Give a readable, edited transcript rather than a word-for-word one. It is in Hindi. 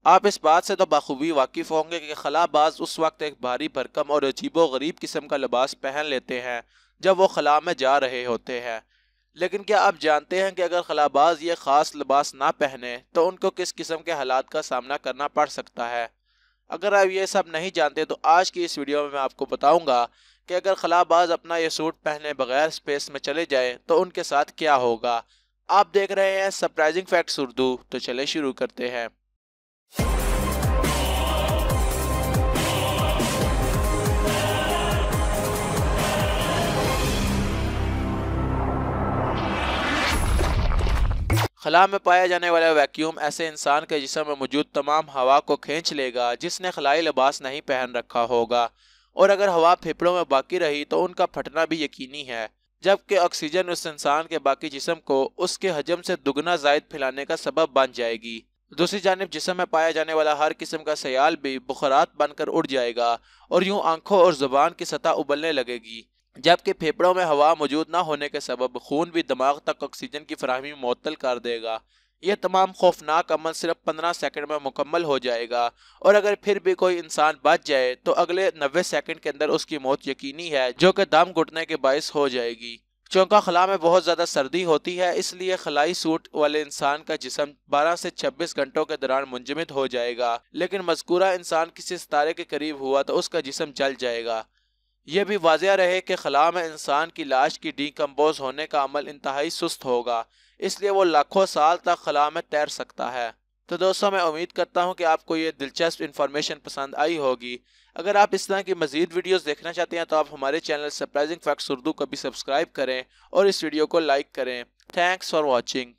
आप इस बात से तो बखूबी वाकिफ़ होंगे कि खलाबाज उस वक्त एक भारी भरकम और अजीबो गरीब किस्म का लिबास पहन लेते हैं जब वो खला में जा रहे होते हैं। लेकिन क्या आप जानते हैं कि अगर खलाबाज ये ख़ास लिबास ना पहने तो उनको किस किस्म के हालात का सामना करना पड़ सकता है। अगर आप ये सब नहीं जानते तो आज की इस वीडियो में मैं आपको बताऊंगा कि अगर खलाबाज अपना ये सूट पहने बगैर स्पेस में चले जाएं तो उनके साथ क्या होगा। आप देख रहे हैं सरप्राइजिंग फैक्ट्स उर्दू, तो चले शुरू करते हैं। खला में पाया जाने वाला वैक्यूम ऐसे इंसान के जिस्म में मौजूद तमाम हवा को खींच लेगा जिसने खलाई लिबास नहीं पहन रखा होगा, और अगर हवा फेफड़ों में बाकी रही तो उनका फटना भी यकीनी है, जबकि ऑक्सीजन उस इंसान के बाकी जिस्म को उसके हजम से दुगना जायद फैलाने का सबब बन जाएगी। दूसरी जानिब जिस्म में पाया जाने वाला हर किस्म का सयाल भी बुखारात बनकर उड़ जाएगा और यूं आंखों और जुबान की सतह उबलने लगेगी, जबकि फेफड़ों में हवा मौजूद न होने के सबब खून भी दिमाग तक ऑक्सीजन की फराहमी मुअत्तल कर देगा। यह तमाम खौफनाक अमल सिर्फ 15 सेकंड में मुकम्मल हो जाएगा, और अगर फिर भी कोई इंसान बच जाए तो अगले 90 सेकंड के अंदर उसकी मौत यकीनी है, जो कि दम घुटने के बायस हो जाएगी। चूंकि खला में बहुत ज़्यादा सर्दी होती है, इसलिए खलाई सूट वाले इंसान का जिस्म 12 से 26 घंटों के दौरान मुंजमद हो जाएगा, लेकिन मज़कूरा इंसान किसी सितारे के करीब हुआ तो उसका जिस्म जल जाएगा। यह भी वाज़ेह रहे कि खला में इंसान की लाश की डीकम्पोज होने का अमल इंतहाई सुस्त होगा, इसलिए वो लाखों साल तक खला में तैर सकता है। तो दोस्तों, मैं उम्मीद करता हूँ कि आपको ये दिलचस्प इन्फॉर्मेशन पसंद आई होगी। अगर आप इस तरह की मज़ीद वीडियोस देखना चाहते हैं तो आप हमारे चैनल सरप्राइजिंग फैक्ट्स उर्दू को भी सब्सक्राइब करें और इस वीडियो को लाइक करें। Thanks for watching.